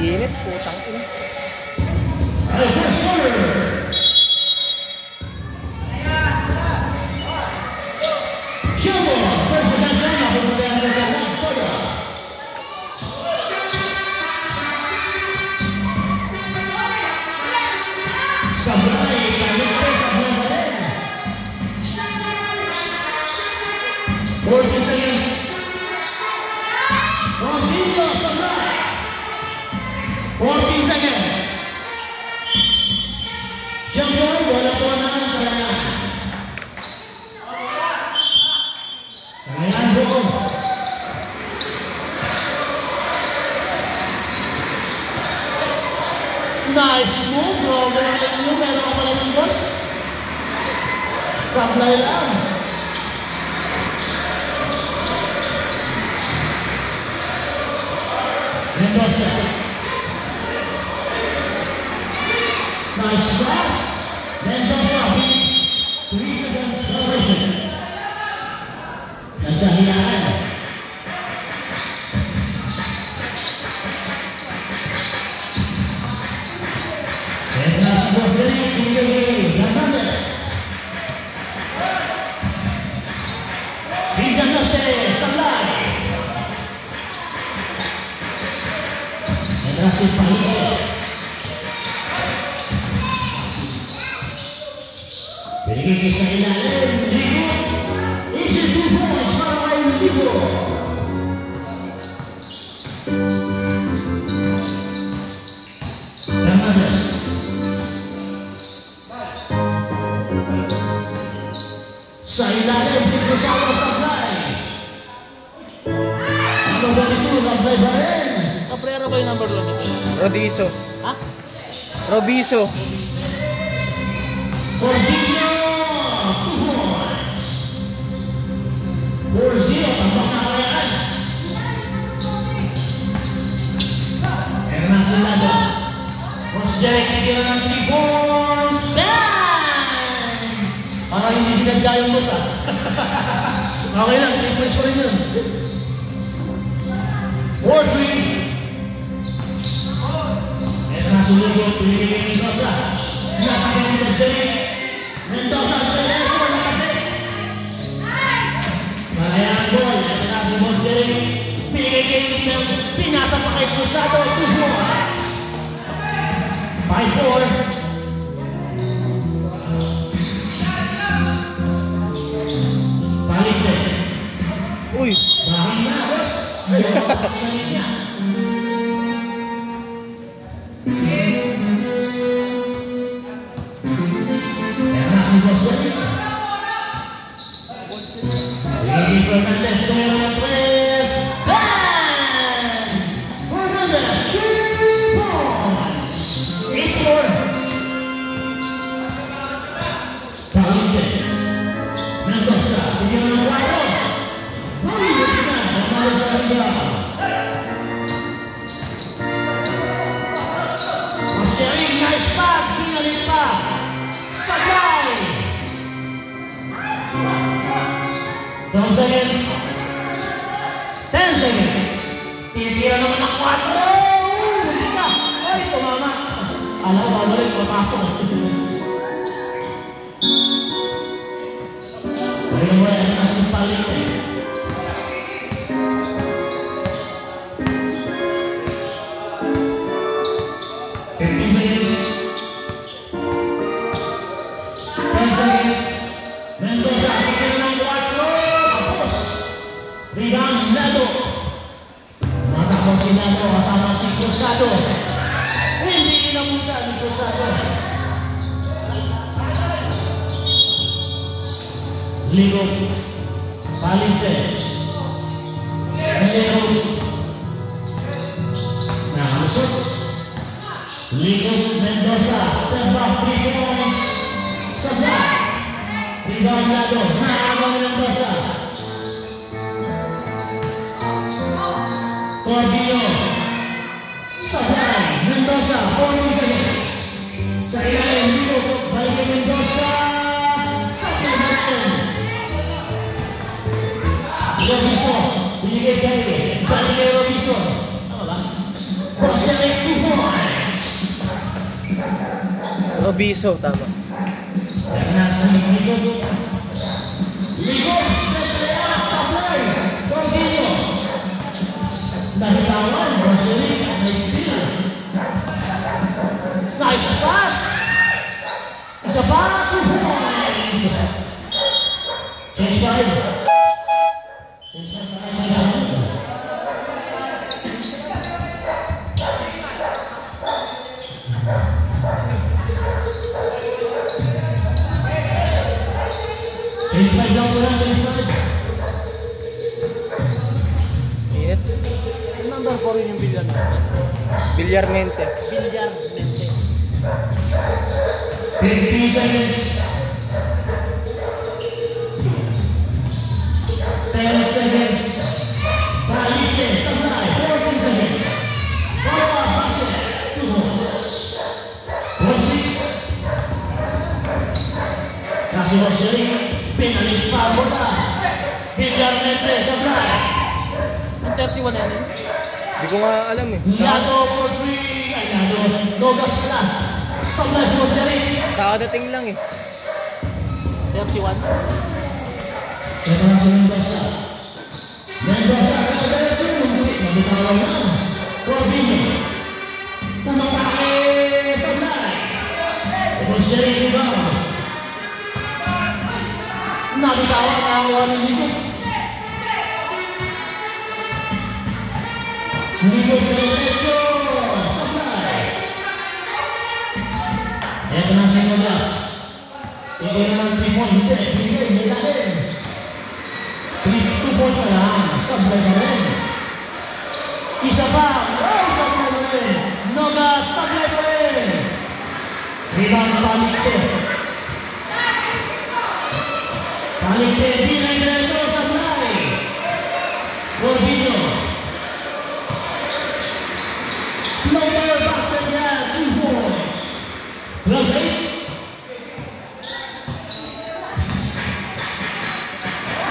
Init, putang ina. Nice move, bro. Galing nyo, meron ka pala ng boss. Sablay lang. Mendoza. Nice pass. Mendoza with 3 seconds celebration. Nagdahilaan. Binigay sa ilalim, Ligo. Easy 2 points para kay Ligo. Hernandez. Sa ilalim, si Cruzado Sablay. Ano ba ito? Sablay ba rin? Cabrera ba yung number 1 nito? Rodizo. Ha? Robizo. Cordillo, 2 points. 4-0, ang pangkakayan. Hernasilado. Coach Jeric, titira ng 3 points. Bang! Parang hindi sinadya yung boss, ha? Okay lang, 3 points pa rin yun. 4-3. Hernasilado, pinigay ni Mendoza. Nakakaya ni Coach Jeric. Mendoza sa telepo, nakapit. Malaya ang goal. Ito na si Coach Jeric. Pinigay ng pinasa pa kay Cruzado. 2 points. 5-4. Balik din. Uy! Bahin na, boss. Balik niya. Hernandez tumira ng press. Bang! Hernandez, 3 points. 8-4. Paulite. Mendoza, bigyan ng walo. Paulite na, namalo sa liga. Masyaring, nice pass, pinalit pa. Sablay. 12 seconds. 10 seconds. Titira naman ng 4. Hindi ka. Ay, tumama. Alam ko, babalik, papasok. Pwede mo yan na simpalit eh. Mendoza, titira ng 4. Rebound, Nado. Matakot si Nado kasama si Cruzado. Hindi namunta ni Cruzado. Ligo. Palinte. Ligo. Nakalusot. Ligo, Mendoza. Step back, 3 points. Sabay. Rebound, Nado. Nakagawa ni Mendoza. Cordillo. Sabay, Mendoza, 40 seconds. Sa ilalim, dito, balik kay Mendoza. Sabay na rin. Robinson, binigay kayo. Balik kay Robinson. Tama ba? Rosemary, 2 points. Robiso, tama. Nasa Ligo. Ligo, special supply. Robinho. Nahitawan, Rosemary, may steal. Nice pass. It's about 2 points. Change 5. Change 5 lang po lang, change 5. Init. Yung number 4 rin yung billion natin. Bilyarmente. Bilyar, mente. 15 seconds. 10 seconds. Palite, Sablay, 14 seconds. Follow up, basket, 2 points. 1-6. Kasi Rosemary, pinalit pa bola. Bilyarmente, Sablay. Yung 31 yan yun. Hindi ko nga alam eh. Yado for 3. Ay, Yado. Nogas pala. Sablay, Rosemary. Kakadating lang eh. 31. Ito na si Mendoza. Mendoza, kagadiretso. Nagutawang na. Robinho. Pumatake. Sablay. Rosemary, rebound. Nagutawang na ang walang Ligo. Ligo, kagadiretso. Sablay. Ito na si Nogas. Hindi naman 3 points. Hindi nilalim. 2 points na lang. Sablay na rin. Isa pa. Oh, sablay na rin. Nogas, sablay na rin. Rebound na Palite. Palite, di na diretso, sablay. Robinho. Floater basket niya. 2 points. 12-8.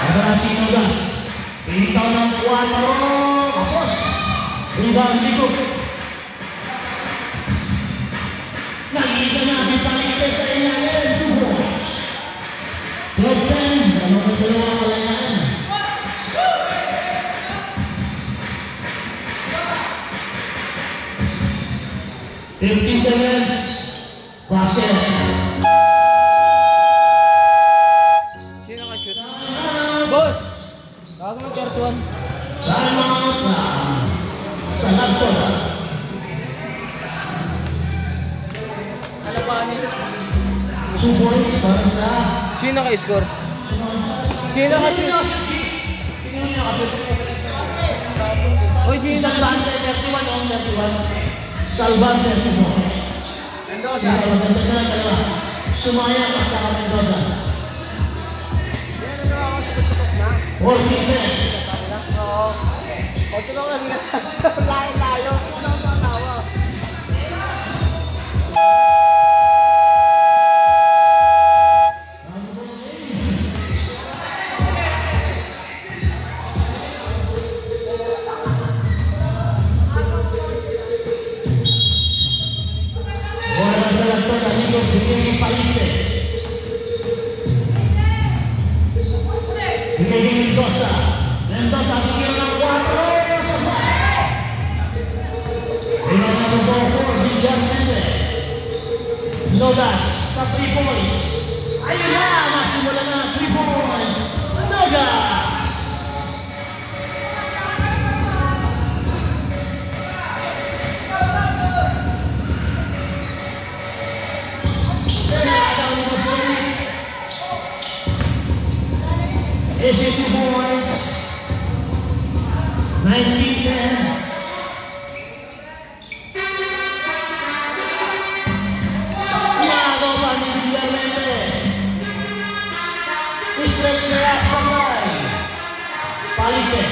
Agarasi Nogas. Pinitaw ng 4. Tapos. Rebound Ligo. Nag-iisa na si Palite sa ilalim. 2 points. 12-10. Ano may dalawang kalayaan? Fifteen seconds. Basket. Sino ka-shoot? Boss! Bago mag-31. Timeout na sa Lagton. Ano ba nito? 2 points para sa... Sino ka-score? Sino ka-shoot? Uy, sino ka-shoot? Salvante, 31 on 31. Salvante, 2 points. Mendoza. Sumaya pa sa Mendoza. 14-10. Oo. Pagka ko kasi layo-layo. Ano ang tatawa? Bola sa Lagton, Amigo, bigyan si Palite. Bigyan ni Mendoza. Mendoza, bigyan ng 4. Sabay. Bigyan ng 4, Bilyarmente. Nogas sa 3 points. Ayun na, masimula na 3 points. Nogas. Is it 2 points? 19-10. Nagawa ni Bilyarmente. Stretch na up sa line. Palite.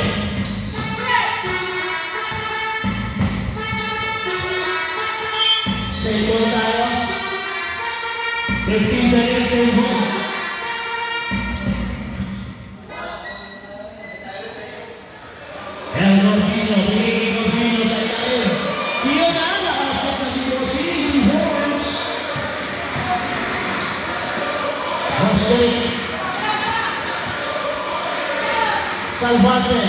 Same ball tayo. 15 seconds, same ball. El Gordino, Billy Gordino sa ilalim. Iyon na, nakasok na si Rossi, Horns. Jose Salvante,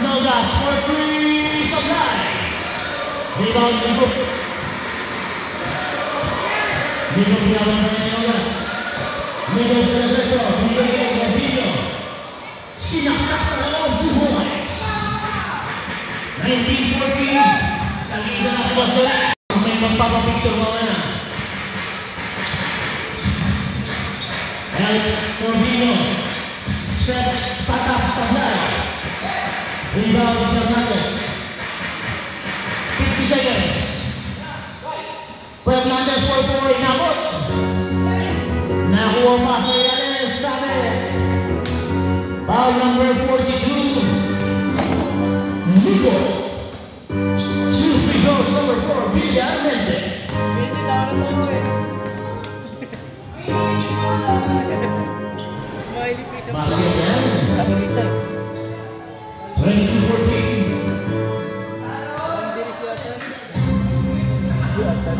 Nogas for free supply. Rebound ni Brook. Dito pinawan na ni Nogas. Middle Pedreso, Miguel Gordino. Sinaksak sa loob, 2 points. 19-14. Kaliza na si Watson. May magpapapicture mo na. El Gordino. Steps, patak, supply. Rebound Fernandez. 50 seconds. Fernandez for 4, inabot. Nakuha pa sa ilalim, sabi. Foul number 42. Nico. 2 free throws, number 4, Billy Armende. Hindi na ako mo eh. Smiley face ang Basket yan. Ako dito eh. 22-14. Ang bilis yata. Si Atan.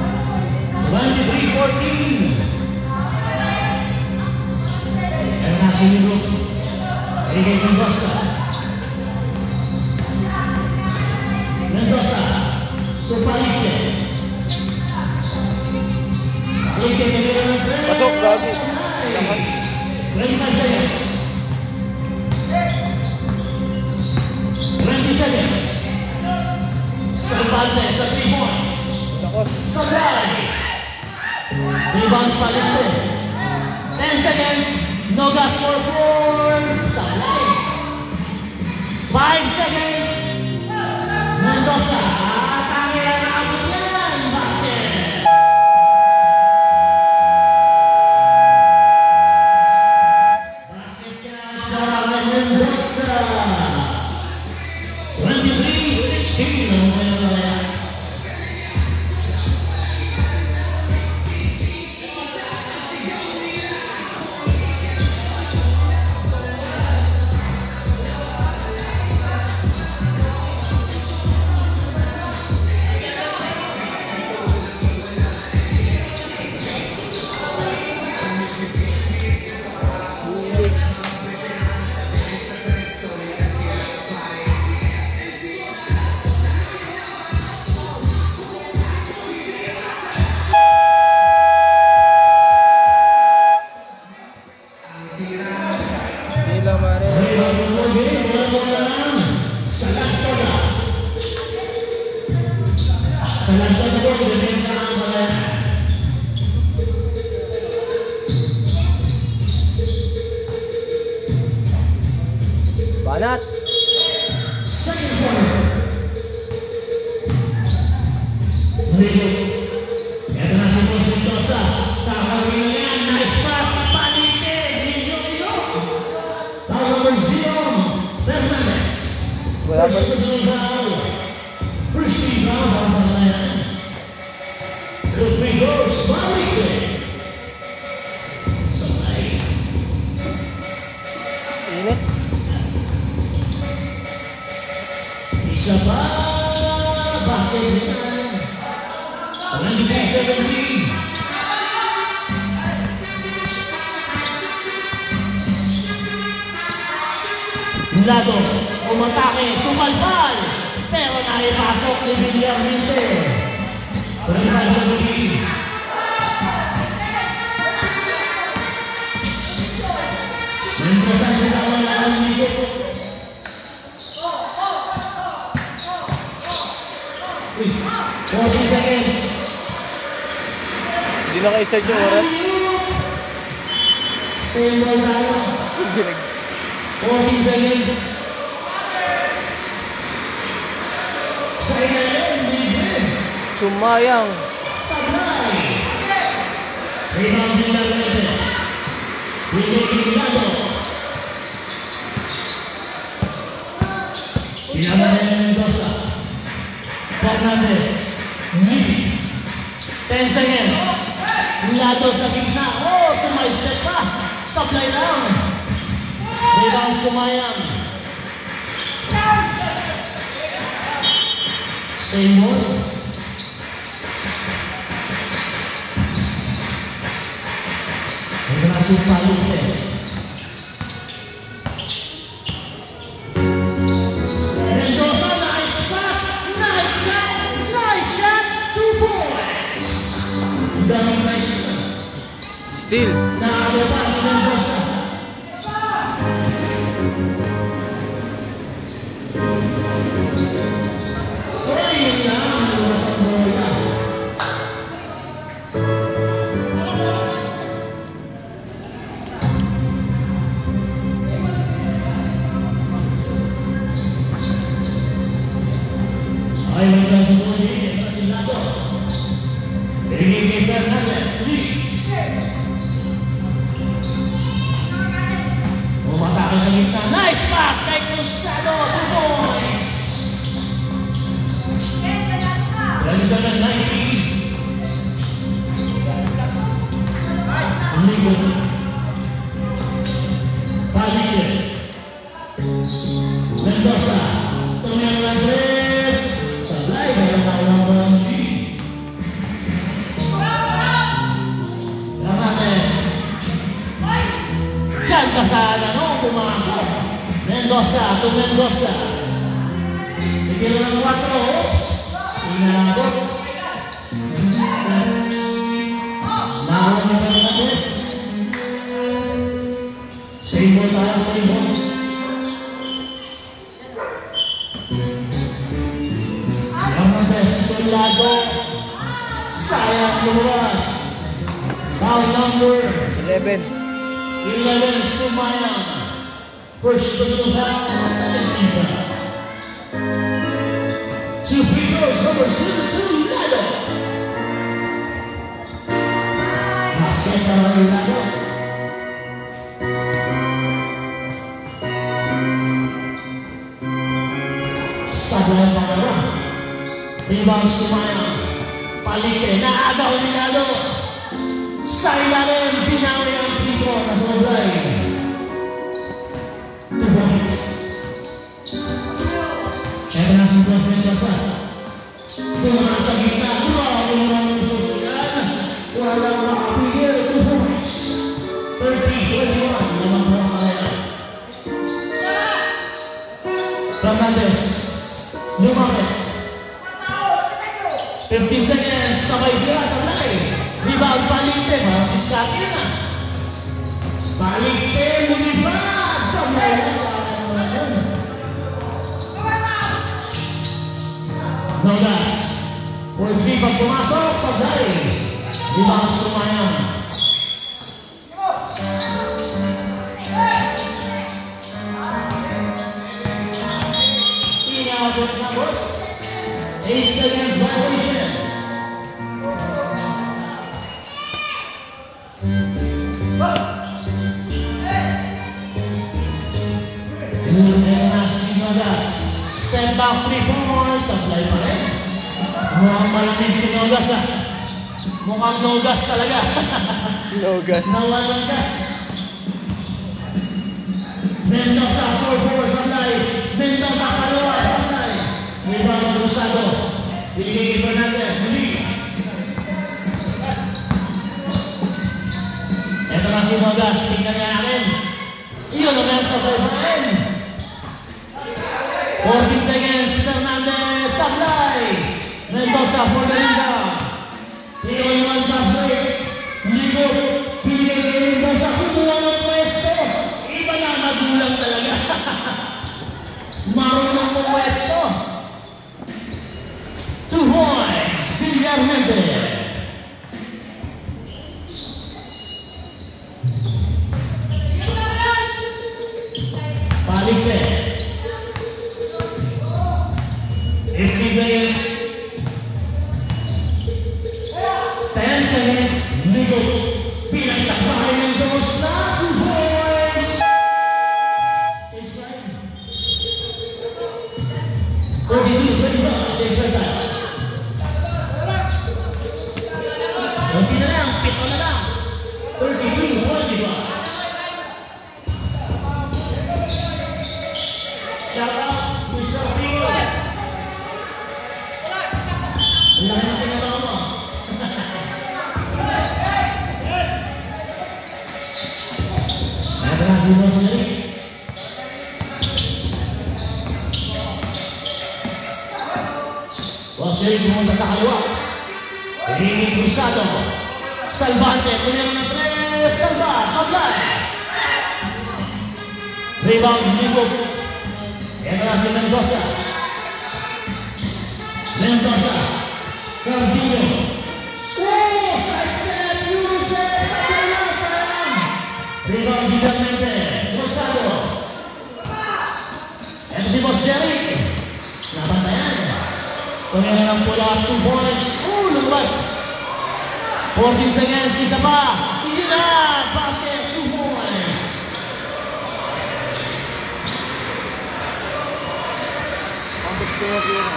23-14. Ayan na si Nico. Eric Mendoza. Mendoza. Supalite. Pasok, gabi. 25 seconds. 20 seconds. Salvante sa 3 points. Ako. Supply. Rebound Palite. 10 seconds. Nogas for 4. Supply. 5 seconds. Mendoza. Tangin ang abot yan. Basket. Basket yan para Mendoza. 23-16. Ang mga yan. Nila mare. Banat. Wala pa. Init. Isa pa, basket naman. 23-17. Lado, umatake, sumalpal, pero naipasok ni Villarmente. 25-17. Mientras ang ginawa na ang ligo. Uy, 40 seconds. Hindi na ka-start yung oras. Same ball tayo. 40 seconds. Sa ilalim, libre. Sumayang. Sablay. Rebound din lang natin. Pinigilado. Pinaman na Mendoza. Fernandez. Nibi. 10 seconds. Lado sa gitna. Oh, sumay-step pa. Supply down. Rebound Sumayang. Same one. Ito na Sumayang ulit. Mendoza, nice pass. Nice shot. Nice shot. 2 points. Daming nice shot. Still. Nakakaba ni Mendoza. Ayun lang, luwas ang bola. Ayun lang sa bola dito, Kasilado. Pinigil kay Fernandez, 3. Umatake sa gitna. Nice pass kay Cruzado, 2 points. Dari sana 90. Umikot. Balik. Mendoza. Tumingin lang tres. Sablay. Meron tayo ng bandi. Fernandez. Diyan ka sa pumasok. Mendoza to Mendoza. Bigyan ng 4. Inabot. Naon ni Fernandez. Same ball tayo, same ball. Fernandez, tulado. Sayang lumas. Foul number 11. 11, Sumayang. First personal foul, second team. 2 free throws, number 2, Lado. Basket para Lado. Sablay pangalawa. Rebound Sumayang. Palike, naagaw ni Lado. Sa ilalim, pinawi ang free throw na sumablay. 2 points. Kaya na si Prof. Mendoza. Tumama sa gitna. Walang susugan. Walang makapigil. 2 points. 30-21. Naman po ang kaya. Fernandez. Lumapit. 15 seconds. Sabay pila. Sablay. Rebound Palite. Parang si Scotty na. Palite. Lumipad. Sablay na sa akin. Nogas. For 3 pag pumasok, Sablay. Rebound Sumayang. Inabot na boss. 8 seconds violation. Nogas. Step back 3 points. Sablay pa rin. Mukhang malamig si Nogas ah. Mukhang Nogas talaga. Nogas. Nawalan gas. Mendoza 4-4 Sablay. Mendoza kalawa Sablay. Rebound Cruzado. Binigay kay Fernandez. Muli. Ito na si Nogas. Tingnan niya namin. Iyon naman sa Sablay pa rin. 14 seconds. Fernandez. Sablay. Mendoza for the rebound. Iwan pass break. Libot. Pili kay Mendoza. Kumuha ng pwesto. Iba na magulang talaga. Marunong mo pwesto. 2 points. Villarmente. Palike. 15 seconds. 10 seconds. Libot. Pinagsabahay ng Mendoza. 2 points. It's right. 42, 25. It's right. Grabe mo siya. Jose pumunta sa kaliwa. Rini Cruzado. Salvante. Punero na 3. Salva. Sablay. Rebound. Libog. Ito na si Mendoza. Mendoza. Cardino. Oh! Side step. Use it. Sayang. Rebound. Vidalmente. Cruzado. Ito si Boss Jerry. Nabantayan. Pangyalan ng pula, 2 points. Lumabas. 14 seconds, isa pa. Hindi na. Basket, 2 points. Ang gusto mo yun.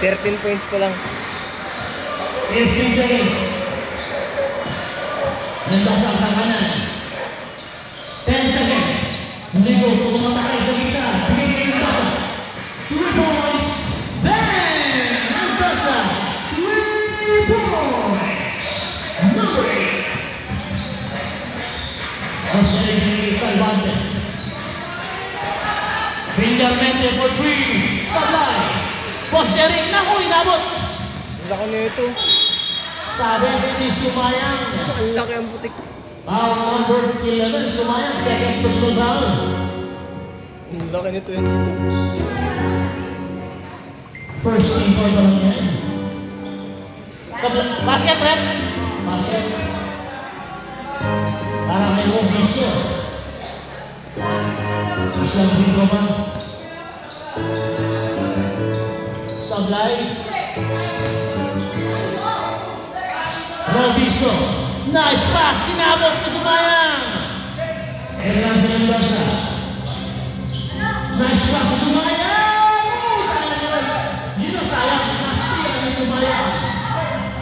13 points pa lang. 15 seconds. Nandasa sa kanan. 10 seconds. Hindi ko kumatakay sa gitna. Bigay kayo ng basa. 3 points. Bang! Nandasa. 3 points. Number 8. Jose Salvante. Vidalmente for 3. Sablay. Boss Eric. Naku, inabot. Ang laki na ito. Sabi si Sumayang. Ang laki ang putik. Foul number 11, Sumayang, second personal foul. Ang laki nito yun. First team foul pa lang yan. Basket, Red. Basket. Parang may officio. Isang dito ba? Sablay. Robiso. Nice pass. Sinabot ni Sumayang. Elan sa Mendoza. Nice pass ni Sumayang. Sayang naman. Dito sayang. Nastiyan ni Sumayang.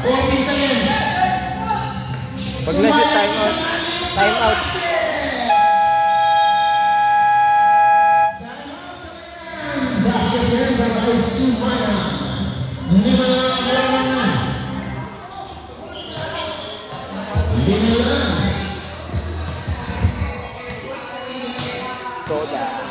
14 seconds. Pag na-shoot, time out. Time out. Basket rin by Sumayang. Lima lang. Toda.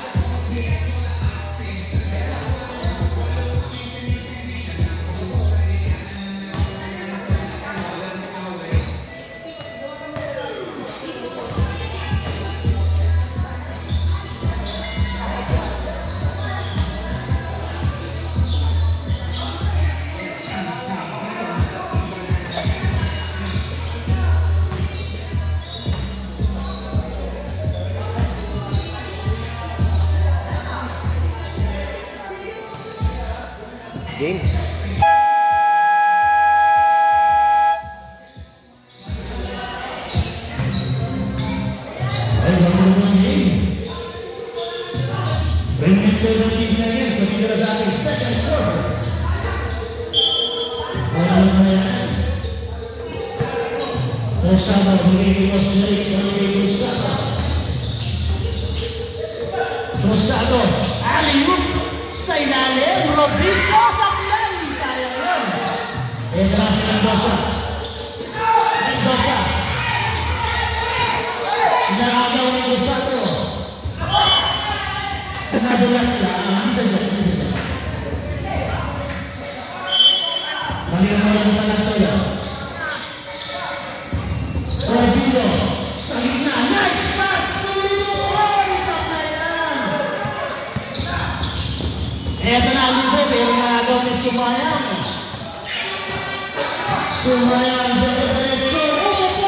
Game. Ay, bago naman game. 17 seconds. Pagkita sa ating second quarter. Wala naman yan. Cruzado, bigay ko siya. Bigay ko Cruzado. Cruzado. Alley-oop. Sa ilalim. Robiso sa play. Sayang yun. Ito na si Mendoza. Mendoza. Nakagaw ni Cruzado. Nadula sila. Isa dyan. Kanina mo lang sa Natoya. Robido. Sa gitna. Nice pass. Sa play yan. Eto na ang libre, pero nakagaw ni Sumayang. Sumayang, diretso.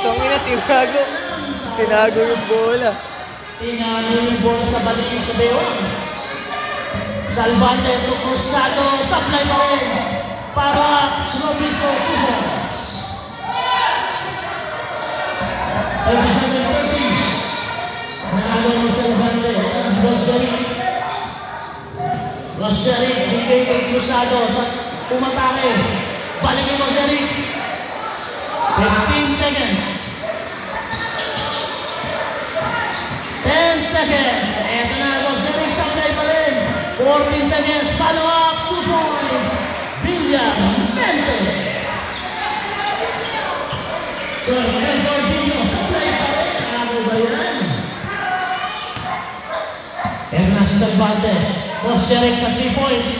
Itong ina, tinago. Tinago yung bola. Tinago yung bola sa balik sa Bewang. Salvante, Cruzado, supply pa rin. Para Robiso, 2 balls. 37-30. Nakagaw ni Salvante. Boss Jerry. Boss Jerry, bigay kay Cruzado sa umatake. Balikin mo, Jerry. 15 seconds. 10 seconds. Eto na, Boss Jerry, supply pa rin. 14 seconds, follow up, 2 points. Vidalmente. Cardino, supply pa rin. Ano ba yan? Salvante. Boss Derek sa 3 points.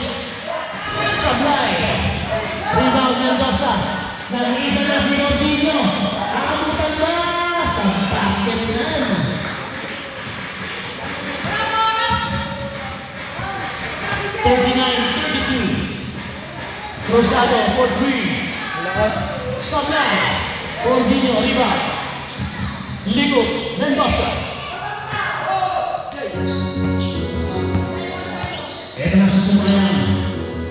Sablay. Rebound Mendoza. Nag-iisa na si Rodinho. Aabutan na sa basket na. Rosado for 3. Sablay. Rodinho, rebound. Ligo, Mendoza. Ito na sa Sumayan.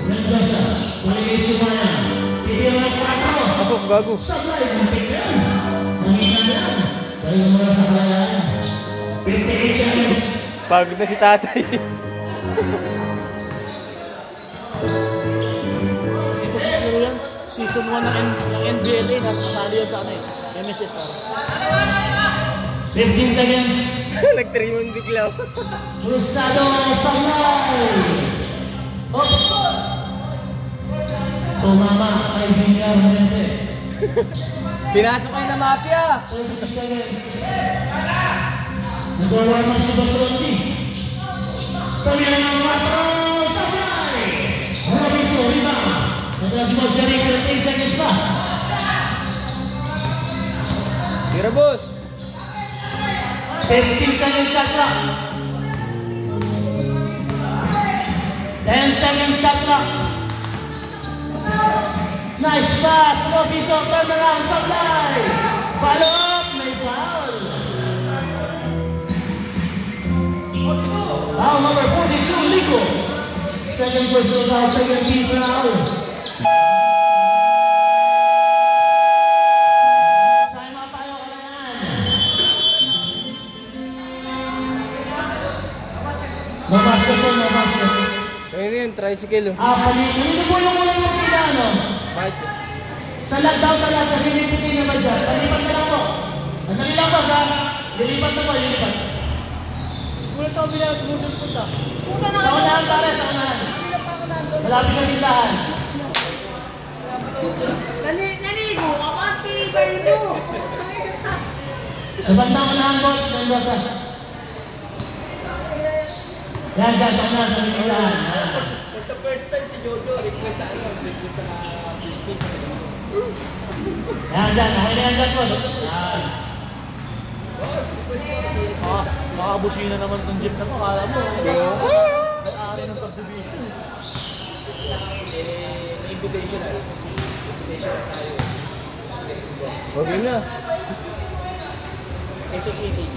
Mendoza, kuligay Sumayan. Pilihan ng 4. Pasok, gago. Sablay, muntik yan. Mahina yan. Dahil mula sa kalayan. 58 seconds. Pagod na si tatay. Pero yan, season 1 ng NBLA, nakasali yan sa ano eh, MSSR. 15 seconds. Nag-3-1 bigla. Rosado, Sablay. Oops. Tumama kay Villar Mente. Pinasok kayo na mafia. 30 seconds. Nag-warm si Basrondi. Pamilya ng 4. Sablay. Robinson, rebound. Naglas mo, Jerry, 13 seconds pa. Tira, boss. 15 seconds shot clock. 10 seconds shot clock. Nice pass. Robinson, turn around, Sablay. Follow up, may foul. Foul number 42, Ligo. Second personal foul, second team foul. Sama tayo kailangan. No basket po, no basket. Ayun yun, tricycle. Hindi po yung muna yung pila, ano? Bakit? Sa lahat daw, sa lahat, nagpili-pili naman dyan. Lilipat na lang po. Nandali lang po, sa lilipat na po, lilipat. Wala tao bilang sumusunod punta. Sa unahan, pare, sa unahan. Malapit sa tindahan. Nanigo ka pa, tibay mo! Sa bandang unahan, boss, Mendoza. Yan, dyan, sa unahan, sa tindahan. The first time si Jojo, request sa business. Yan, dyan, okay na yan dyan, boss. Yan. Makakabusina naman itong jeep na to, kala mo. May-ari ng subdivision. Invitation tayo. Okay na. Quezon City.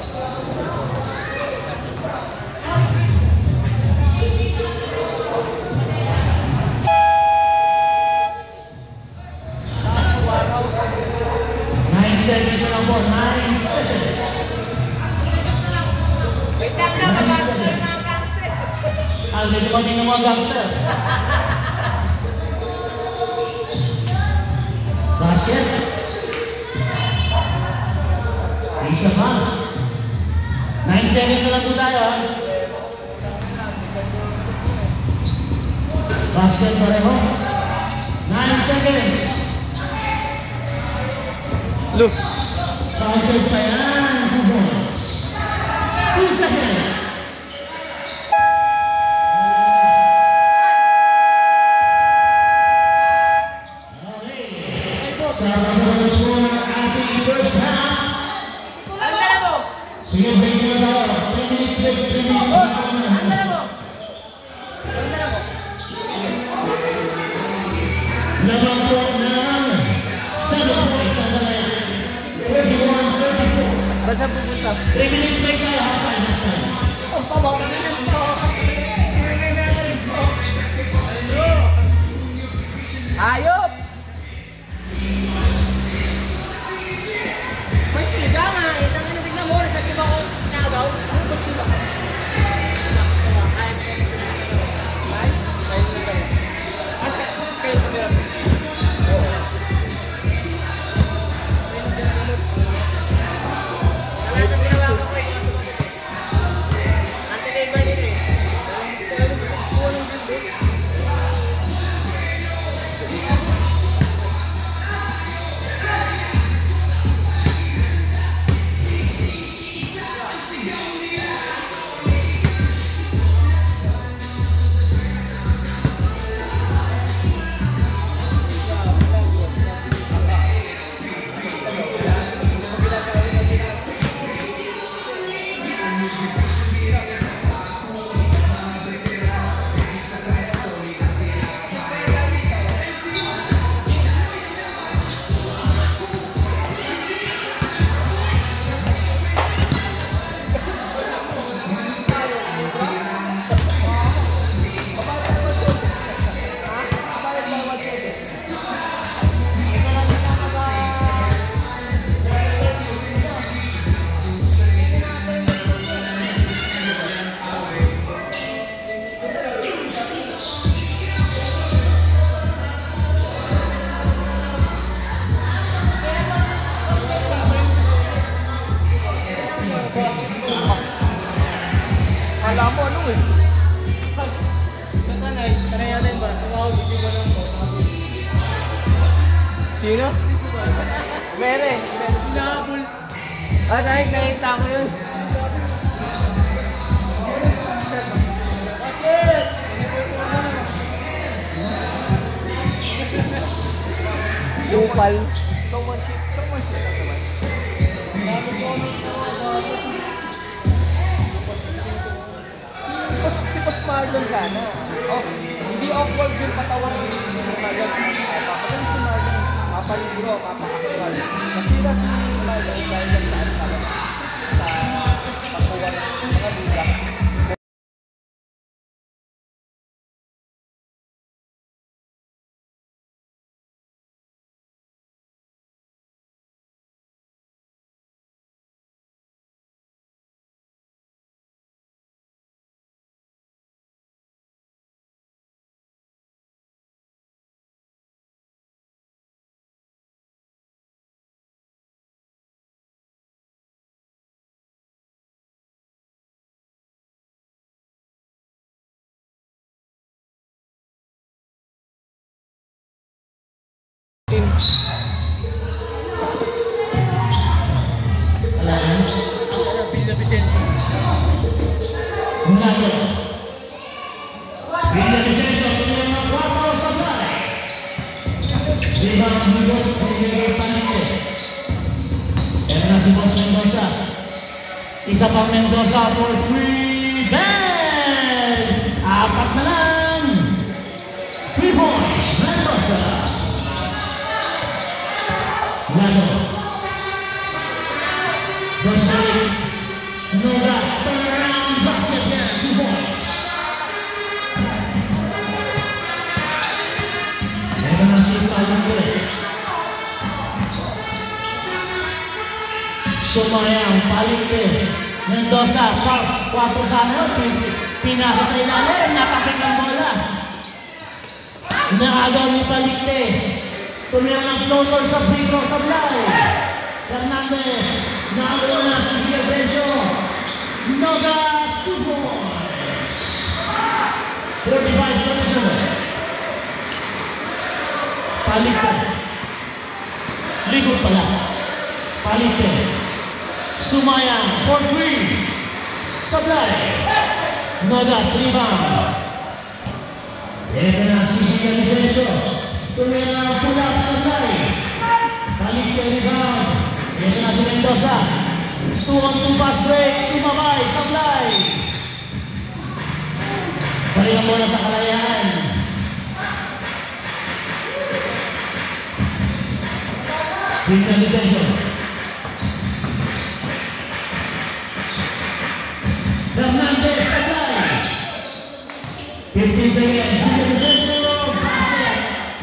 Seconds na lang po, 9 seconds. Wait lang na, mabasa na mga gangster. Medyo konti ng mga gangster. Basket. Isa pa. 9 seconds na lang po tayo. Basket pareho. 9 seconds. Look. Counted pa yan. 2 points. 2 seconds. Okay. Sa pagkakas mo ng ating first half. Ang dala mo! Sige, break na tayo. 3 minutes break, 3 minutes. Ang dala mo! Ang dala mo! Laban po ng 7 points ang dalayan. 31-34. Ba't saan pupunta? 3 minutes break tayo. Half-time, half-time. Ang pabaw na lang ito. Ayop! May tiga nga. Itang ina tignan mo. Sa tiba ko nagaw. Ano ba tiba? Wala nang ginawa ko eh. Sino? Mere. Hinabol. Ah, nakita ko yun. Local. Someone shit lang naman. Si Boss Marlon sana. Oh, hindi awkward yung katawan ni Marlon. Papagaling si Marlon. Papalibro, papakakual. Nasira si Marlon dahil lang sa talaga. Sa pagkuha ng mga bilang. Villa Vicencio. Ronaldo. Villa Vicencio, tuloy ng 4 Sablay. Rebound Miguel, Miguel Panite. Pero na si Boss Mendoza. Isa pang Mendoza for 3. Bang! Apat na lang. 3 points, Mendoza. Ronaldo. Gonzalez. Nogas, turn around, basket again, 2 points. Meron na si Palumbre. Sumayang, Palumbre. Mendoza, 4 sana, pinasa sa ilalim, napakit ang bola. Nakagaw ni Palumbre. Tumiyang ang floater sa free throw sa Sablay. Fernandez, nakagaw na si Vicencio. Nogas, 2 points. 35-27. Palite. Ligot pala. Palite. Sumayang for 3. Sablay. Nogas, rebound. Ito na si Vicencio. Tumira na pula sa Sablay. Palite, rebound. Ito na si Mendoza. 2-on-2 pass break, sumabay, Sablay. Balik ang bola sa kalayaan. Villa Vicencio. Fernandez, Sablay. 15 seconds, Villa Vicencio, basket.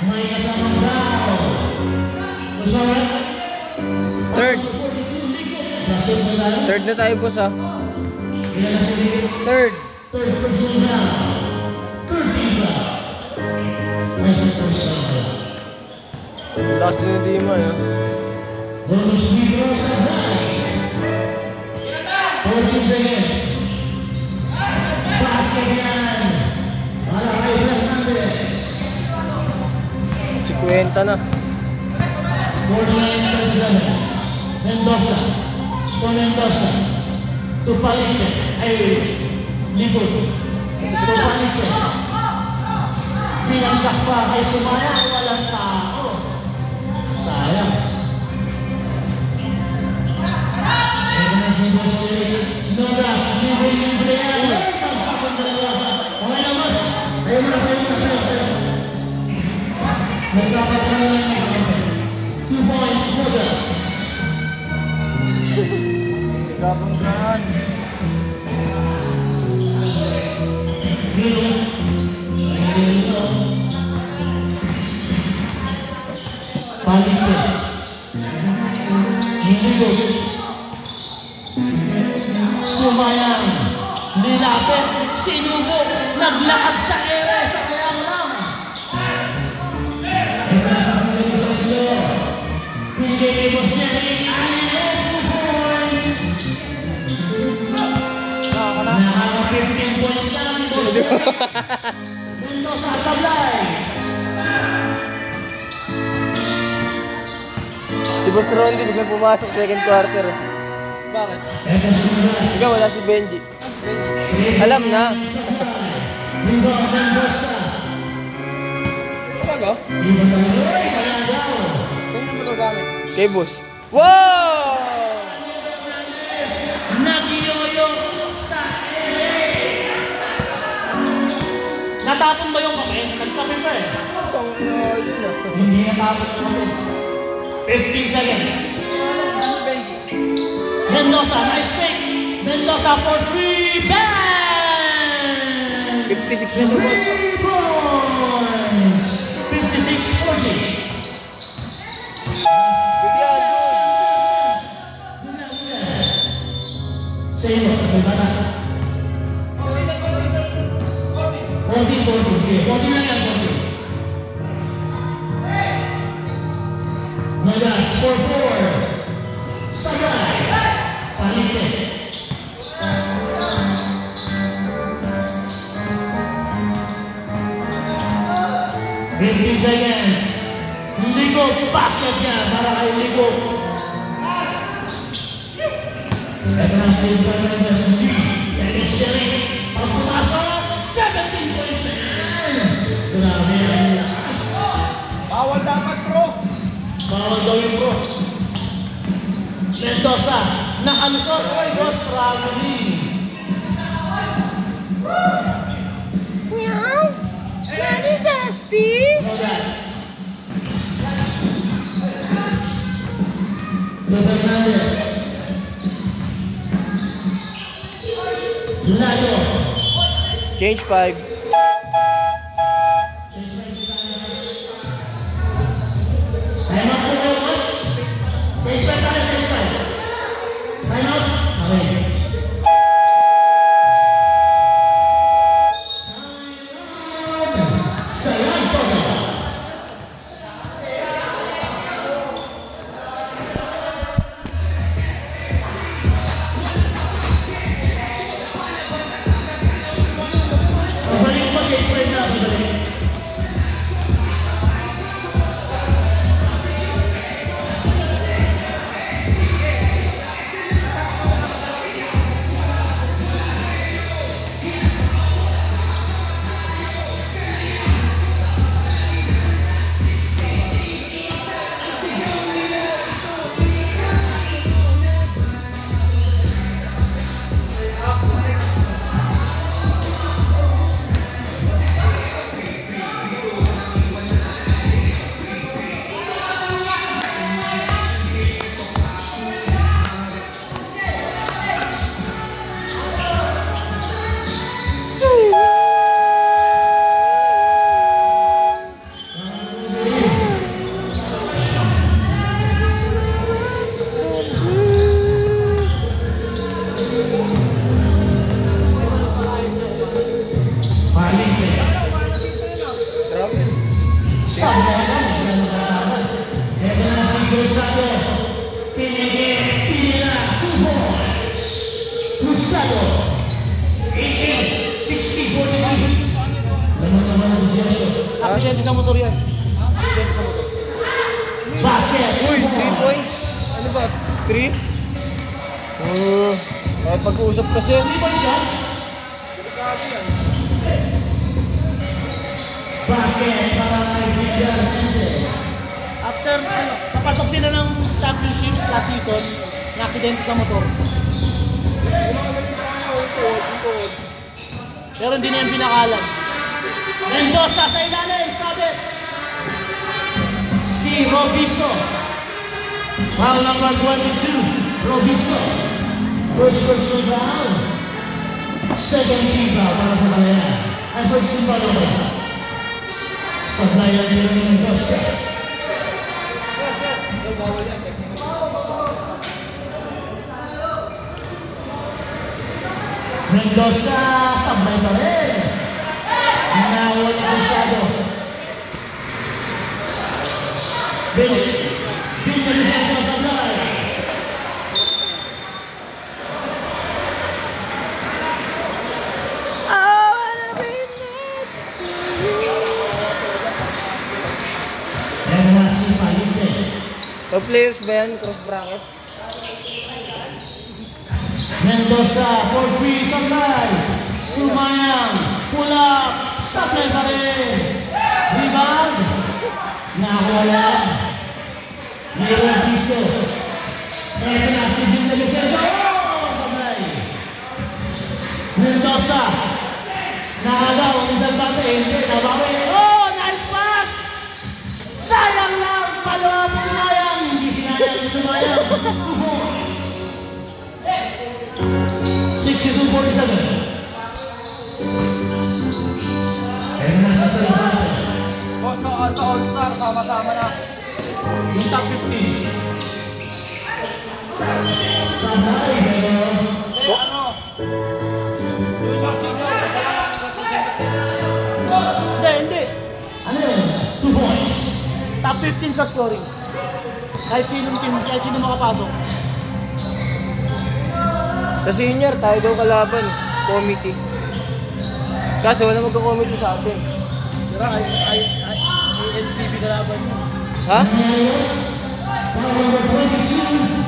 May kasamang foul. Usara. Third. Third na tayo, boss, ah. Third. Third person now. 13 ba? Last na di mo, eh. Bonus video sa Sablay. 14 seconds. Basket yan. Para kay Fernandez. 50 na. 49-37. Mendoza. To Mendoza. To Palite. Ay, Ligot. To Palite. Pinagsak pa kay Sumayang. Walang tao. Sayang. Ito na si Nogas. Libre yan. Pagsak ang dalawa. Okay na, boss. Ayaw mo na. Nagkakataon lang. 2 points, Nogas. Gabang-gaan. Palite. Ligot. Sumayang. Nilapit. Sinubok. Naglakad sa ere. Sa kayang lang. Bigay mo siya. 2 points. Nakaka 15 points lang. Mendoza, Sablay. Si Boss Rondy, biglang pumasok second quarter. Bakit? Ikaw, wala si Benji. Alam na. Talaga? Kung mo ito gamit? Kay Boss. Wow! Nagiyoyo sa LA. Natapon ba yung kape? Nagkape pa eh. Hindi natapon yung kape. 15 seconds. Mendoza, nice pick. Mendoza for 3 bang! 56 na to, Boss. 3 points. 56-40. Good yan, Sa'yo, may bata. 40. 40 lang yan, 40. Nagas, 4-4. Sabay. Palite. Fifteen seconds. Ligo, basket niya para kay Ligo. Ito na si Fernandez. Dennis Jerry. Pag pumasok, 17 points na yan. Grabe ang lakas. Bawal dapat, bro. Bawal daw yung bro. Mendoza, nakalusot ko ay Ross Traveling. Meow. Daddy Dusty. Nogas. Fernandez. Layo. Change 5. Time out po kayo, boss. Change back tayo, change back. Time out. Okay. Sayang po na. Pabalik po, change back na. Pabalik. Aksidente sa motor yan. Basket. Uy, 3 points. Ano ba? 3? Kahit pag-uusap kasi. Basket para kay Miguel Mendez. After, napasok sila ng championship last season, na-aksidente sa motor. Pero hindi na yung pinakalan. Mendoza sa ilalim, sabit. Si Robisto. Foul number 22, Robisto. First personal foul. Second team foul para sa kanya. And first team foul naman. Sa player nila ni Mendoza. Mendoza, sablay pa rin. Nawal ang masyado. Bill na defense ng sablay. Yan naman si Palite. Top players ba yan? Cross bracket? Mendoza for free supply. Sumayang. Pula. Supply pa rin. Rebound. Nakawala. Mayroon piso. Ito na si Jim Delicioso. Supply. Mendoza. Nakagaw ang isang bate. Hindi. Nabawi. Oh! Nice pass! Sayang lang. Follow up. Sumayang. Hindi sinayang. Sumayang. 2 points. 62-47. Ayun na sa salita. O, sa All-Star, sama-sama na. Yung top 15. Sabay, pero... Ano? Junior, senior, isa lang ang representative. Hindi. Ano yun? 2 points. Top 15 sa scoring. Kahit sinong team, kahit sino makapasok. Sa senior, tayo daw kalaban. Committee. Kaso wala magka-committee sa atin. Pero NPB kalaban mo. Ha? Number 22.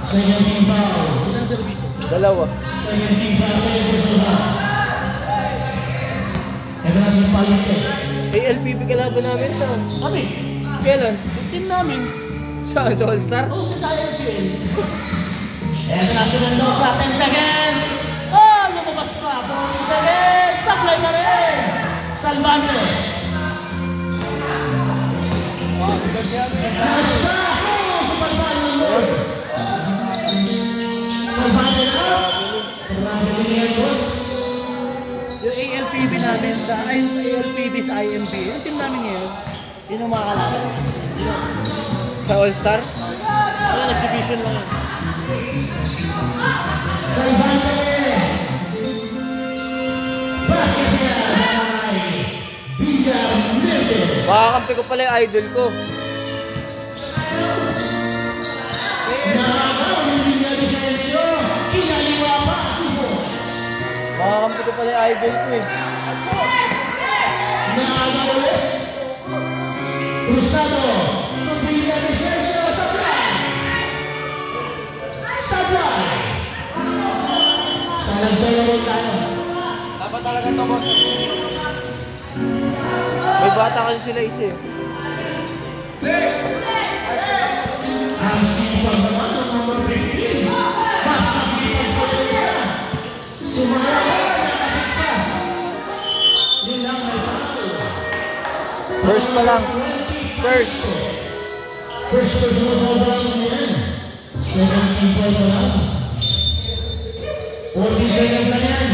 Second team foul. Ilan ang servisyo? Dalawa. Second team foul. Ito na si Palite. ALPB kalaban namin saan? Kami. Kailan? Yung team namin. Saan? Sa All-Star? Oo, sa tayo siya. Ito na si Mendoza. 10 seconds. Oh, lumabas pa. 40 seconds. Supply pa rin. Salvador. Nice pass. Oh, sa Salvador. Salvador out. Traveling yan, boss. Yung ALPB namin sa, ay yung ALPB sa IMB, yung team namin ngayon, yun yung mga kalaban. Sa All-Star? Wala, exhibition lang yun. Salvador. Basket yan. Bigar Mete. Makakampi ko pala yung idol ko. Nakagaw yung Bigar Vicencio. Kinaliwa pa. 2 points. Makakampi ko pala yung idol ko eh. Nakagaw ulit. Cruzado. Bigar Vicencio. Supply. Supply. Salag tayo rin tayo. Dapat talaga ito, boss. May bata kasi sila isa eh. Ang sipag naman ng number 15. Basta sipag ko rin isa. Sumaya ko, nakapit pa. Yun lang may bago. First pa lang. First. First personal ball ba lang yan? 17 point pa lang. 14 seconds na yan.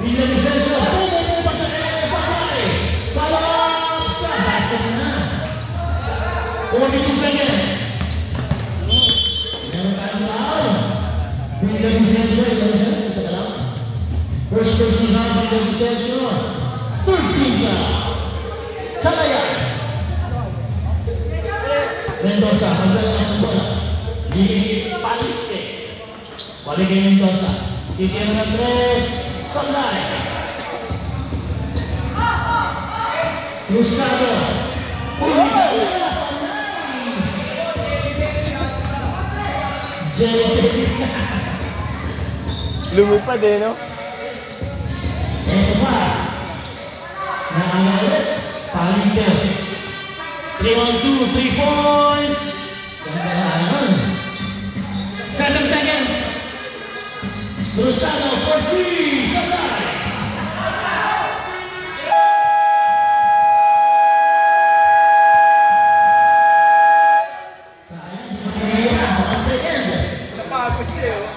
Bilang Vicencio. Pumupong pa sa kanya sa pare. Follow up sa basket na. 42 seconds. Meron tayong foul. Bilang Vicencio. Sa kalam. First personal ball, Bilang Vicencio. 13 na. Kalayan. Mendoza, hanggang sa bola. Di Palite. Balik kay Mendoza. Titira ng 3. Sunday. Cruzado. Lumipad eh, no? Ito pa. Nakangawit. Palite. 3-on-2, 3 points. Ganda. 7 seconds. Cruzado for 3. Sunday. Napagod siya, oh.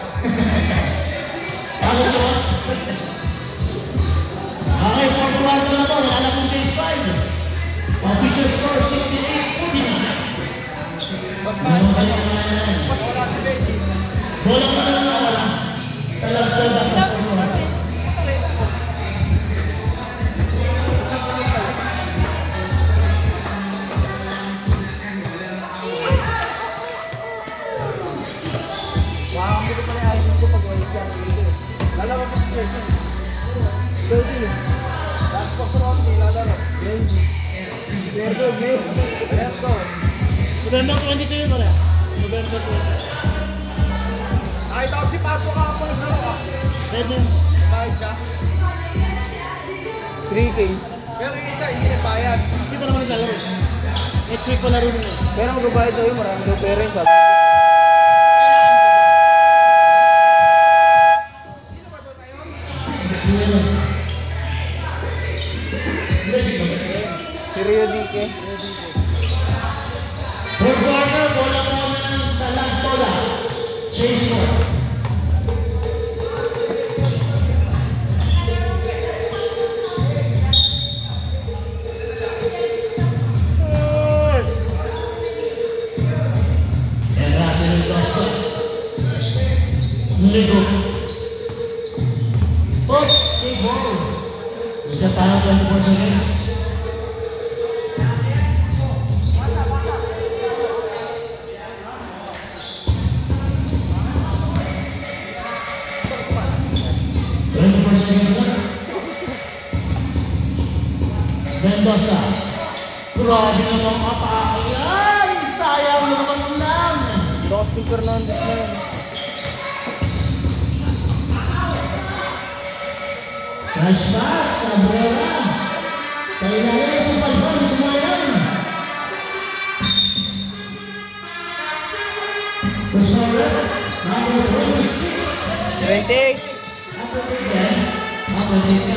Bago boss. Okay, 4-1 na to. Wala na pong chase 5. Official score 68-49. Boss, Wala si Becky. bola pa lang nawala. Sa lagdag na sa pagkuhan. Makakampi ko pala yung idol ko pag walit yan. Dalawa pa si Jason. 30. Tapos Ronnie, lalaro. Berto, Berto. November 22 yun pala. November 22. Nakita ko si Pato kahapon naglaro ka. Pwede. Bayad siya. 3K. Pero yung isa, hindi na bayad. Hindi pa naman naglalaro. Next week pa laro nila. Pero ang gabayad sa'yo, marami daw pera yun, sabi. Sino ba ito tayo? Si Rio Dique. Third quarter, bola naman sa Lantola. Chase Moore. Ligo. Oops, big ball. Isa parang 24 seconds. Mendoza. Grabe naman ang atake. Ay, sayang lumabas lang. Dustin Fernandez na yun. Nice pass, Cabrera. Sa ilalim sa palpan, sumayan. Kusaret, number 26. 20.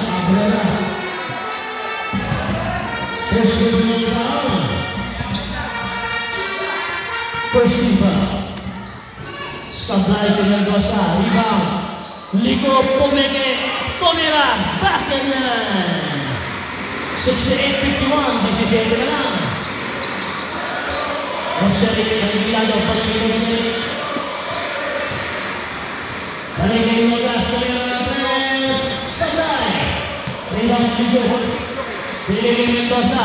Cabrera. First personal foul. First rebound. Supply to Mendoza. Rebound. Ligo, Pomeke. Pomera, basket na! 68-51, 17 na lang. Australia, Nagilado, Paligay. Paligay mo gas, Paligay na press. Sabay! Rebound, Ligo. Paligay Mendoza.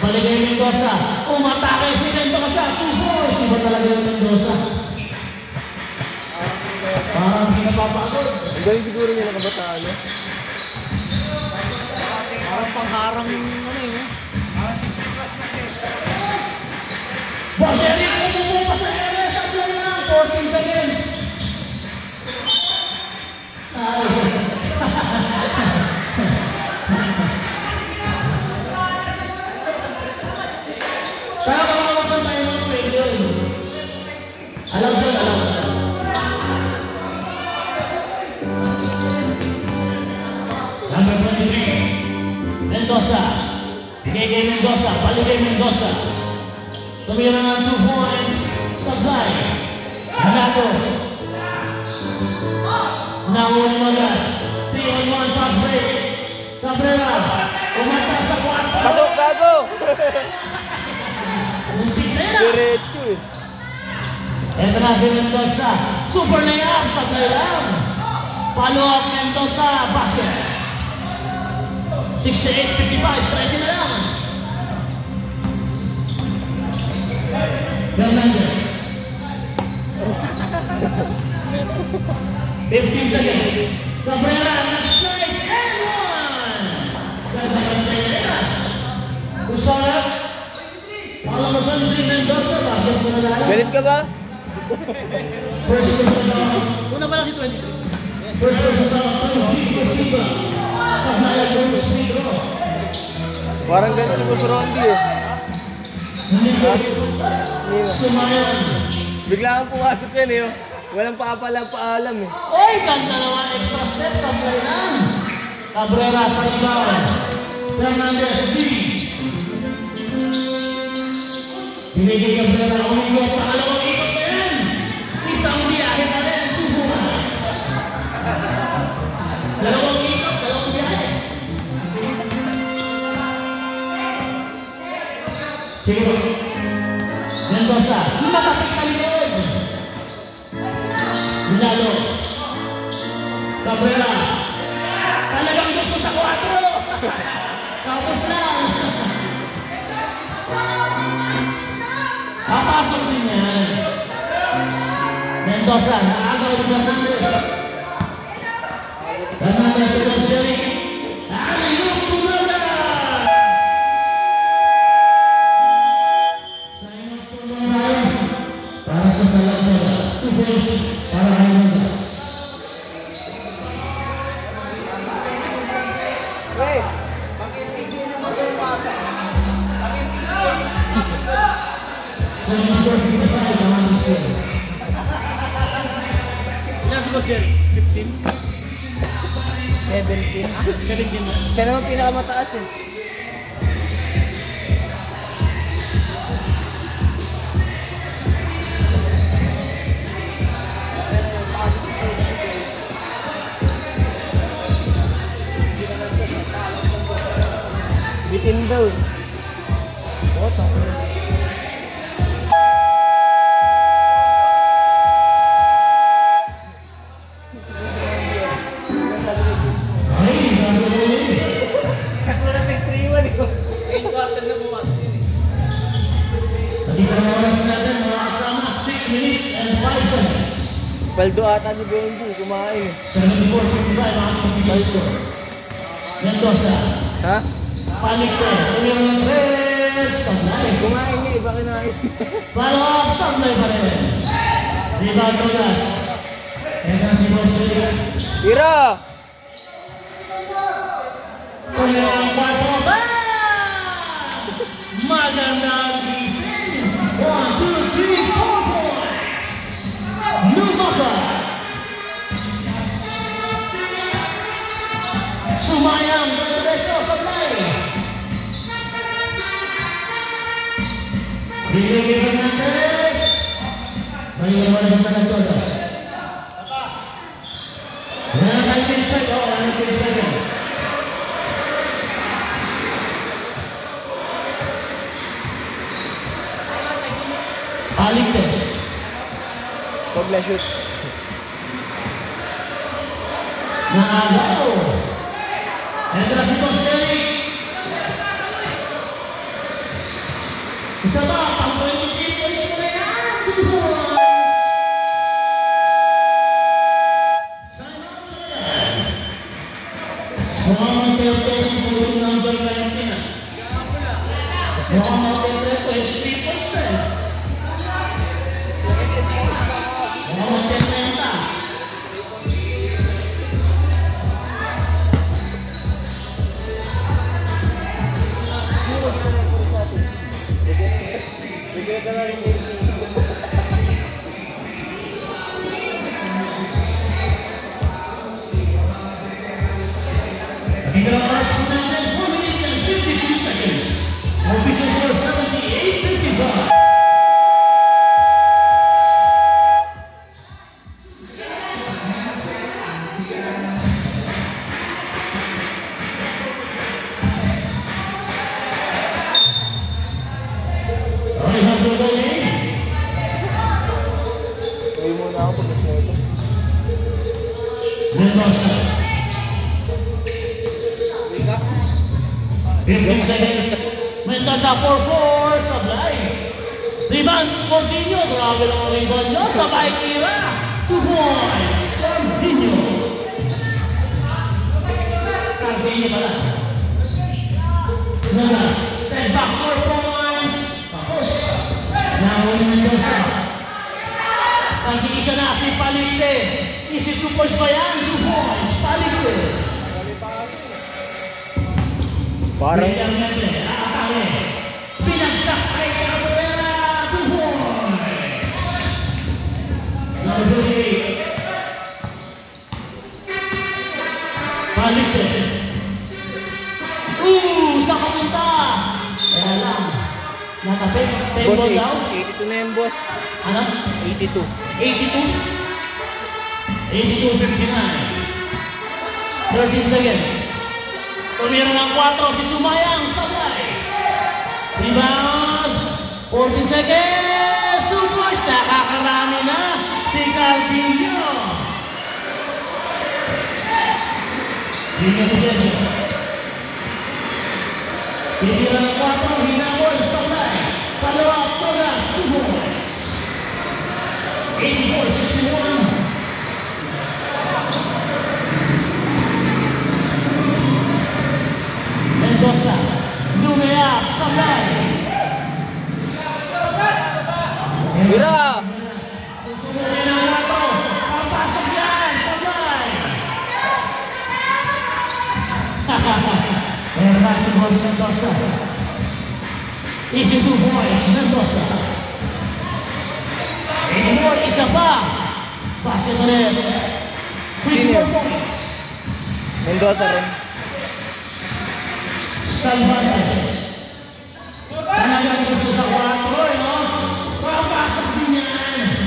Paligay Mendoza. Umatake si Mendoza. 2 points. Iba talaga yung Mendoza. Parang hindi napapagod. Ang galing siguro nila kabataan, eh. Parang pangharang yung ano eh. Bajeri, umupo pa sa area sa play lang. 14 seconds. Ay. Saan ka makapag tayo ng play yun? Alam ko, alam ko. Number 23, Mendoza. Bigay kay Mendoza, paligay Mendoza. Tumira ng 2 points, Supply. Hanato. Nauli Magas. 3-on-1 fast break. Cabrera. Umata sa 4. Pasok, gago! Muntik na yan. Diretso, eh. Ito na si Mendoza. Super layup, Supply lang. Follow up Mendoza, basket. 68-55, 13 na lang. Fernandez. 15 seconds. Cabrera, next night, and one! Kusara. Follow the 23, Mendoza, basket po na lang. Galit ka ba? First person down. Una pa lang si 23. First person down. First people. Sabay ang first free throw. Parang galit si Boss Rondi, eh. Nito. Nino. Sumayan. Bigla kang pumasok yan, eh. Oh. Walang paalam, eh. Oy, ganda naman. Extra step. Sabay lang. Cabrera sa rebound. Fernandez, D. Pinigil Cabrera. Umigot. Pangalawang ikot na yan. Isang biyahe pa rin. 2 points. Dalawang ikot. Dalawang biyahe. Sige. Mendoza. Lumatapik sa likod. Lalo. Cabrera. Talagang gusto sa 4. Tapos lang. Papasok din yan. Mendoza. Naagaw ni Fernandez. Ilan si Boss Jerry? 15? 17. 17 na. Siya naman pinakamataas eh. Bitin daw eh. Ayun, quarter na bumas. Dito na oras natin, mga kasama, 6 minutes and 5 seconds. Paldo ata ni Benji, kumain eh. 74-55 ang ating pagkakito. Mendoza, Ha? Palikte, tuloy ng 3, Sablay. Kumain niya, iba kinain. Follow up, Sablay pa rin. Rebound Douglas. Ito si Boss Jerry. Tira! Tuloy ang 4, bang! Magandang gising. 1, 2, 3, 4 points. Lumaba. Sumayang diretso sa play. Bigay Fernandez. Balik wala sa nagtoto. Wala tayo strike. Wala tayo strike. Palikte. Huwag na shoot. Naagaw. Entra si Boss Jerry. Isa ba? Pang 23 points mo na yan. 2 points. Time out na yan. Mukhang mag-tell-tell yung pulong number na yung tina. Mukhang mag-tell-tell 23 points na yan. Mukhang mag-tell-tell na. Bigyan ka na rin Benji. Dito ang oras po natin, 4 minutes and 52 seconds. Official score 78-55. Alejandro Dolin. Uwi muna ako pag nasa ito. Mendoza. 15 seconds. Mendoza 4-4. Sablay. Rebound, Coutinho. Grabe lang ang rebound nyo. Sabay tira. 2 points. Coutinho. Coutinho pala. Nagas. Step back 4 points. Tapos. Nahuli Mendoza. Nag-iisa na si Palikte. Isip 2 points pa yan. 2 points. Palikte. Parang Pinagsak kay Cabrera. 2 points. Naguli. Palikte. Sa kapunta. Kaya lang. Nakapit. Same boss ball eh. down. 82 na yan boss. Ano? 82. 82. 82-59. 13 seconds. Tumira ng 4 si Sumayang. Sabay. Rebound. 14 seconds. 2 points. Nakakarami na si Coutinho. Bigyan mo siya. Tumira ng 4. Hinabol. Sabay. Follow-up. Togas. 2 points. 84-61. Mendoza, Lumea, Sablay. Tira! Susunod na ito. Papasok yan, Sablay. Meron si Boss Mendoza. Easy 2 points, Mendoza. 84, isa pa. Pasok ulit. Mendoza rin. Salvante. Talagang gusto sa 4, no? Papasok din yan.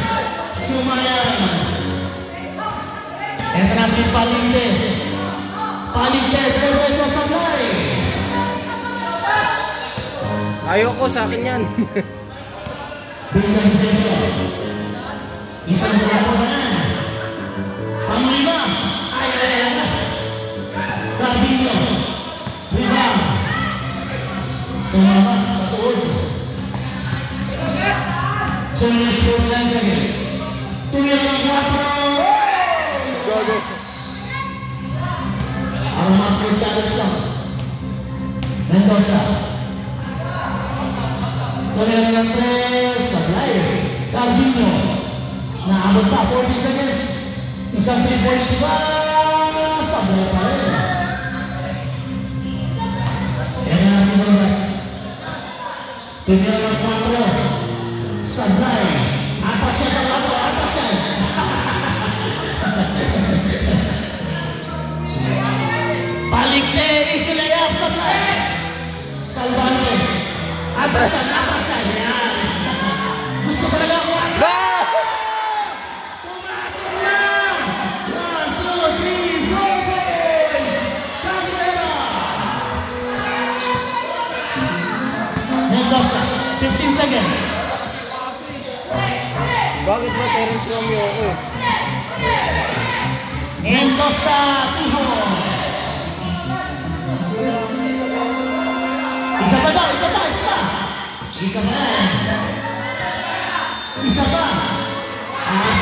Sumayan. Ito na si Palinte. Palinte, Pedro Sablay. Ayoko, sa akin yan. Pinang Senso. Isang brato na yan. Panglima. Ay. Garbino. Rebound. Tumama sa tuod. Tuloy sa 9 seconds. Tuloy ng 4. Gogo. Ang mga challenge lang. Mendoza. Tuloy ng 3. Sablay. Garbino. Naabot pa 40 seconds. Isang 3 points pa. Sablay pa rin. Yan na si Mendoza. Tuloy ng 4. Sablay. Atas siya sa lato. Atas siya. Palikte. Isi layap. Sablay. Salvante. Atas siya. Atas siya. Yan. Gusto talaga ako. Pumasok na. 1, 2, 3. Go boys. Cabrera. Mendoza. 15 seconds. Bakit ba Terence Romeo ako eh? Mendoza, 2 points. Isa pa daw, isa pa. Isa pa. Isa pa. Ayan.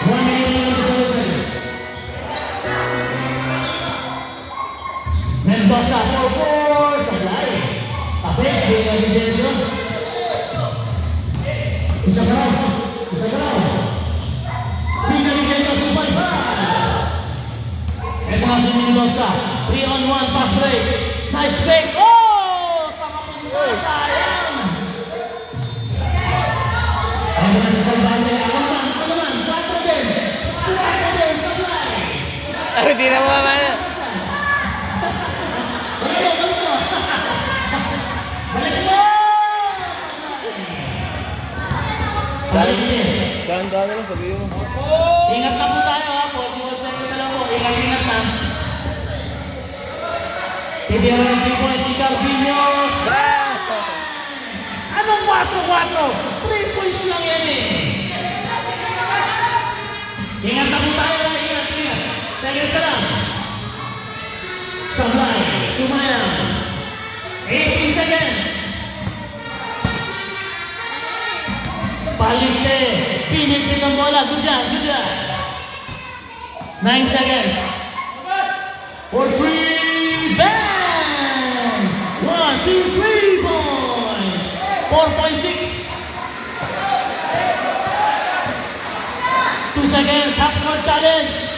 1 minute and 12 seconds. Mendoza, 4-4. Sablay. Tapik, dengan Vicencio. Isa pa raw. Pinagigyan ka sa 5-5. Ito na si Mendoza. 3-on-1 pass break. Nice fake. Oh! Sa kapunta. Sayang. Ito na si Salvante. Ano naman? 4 din. Sablay. Hindi na mo naman. Balik mo! Dahan-dahan lang, sabihin mo. Ingat na po tayo ha. 41 seconds na lang po. Ingat na. Titira ng 3 points si Garbino. Anong 4-4? 3 points lang yan eh. Ingat na po tayo ha. Ingat. Seconds na lang. Sablay. Sumayang. 18 seconds. Palikte. Pinipin ang bola. Good job. 9 seconds. For 3. Bang! 1, 2, 3 points. 4.6. 2 seconds. Half court challenge.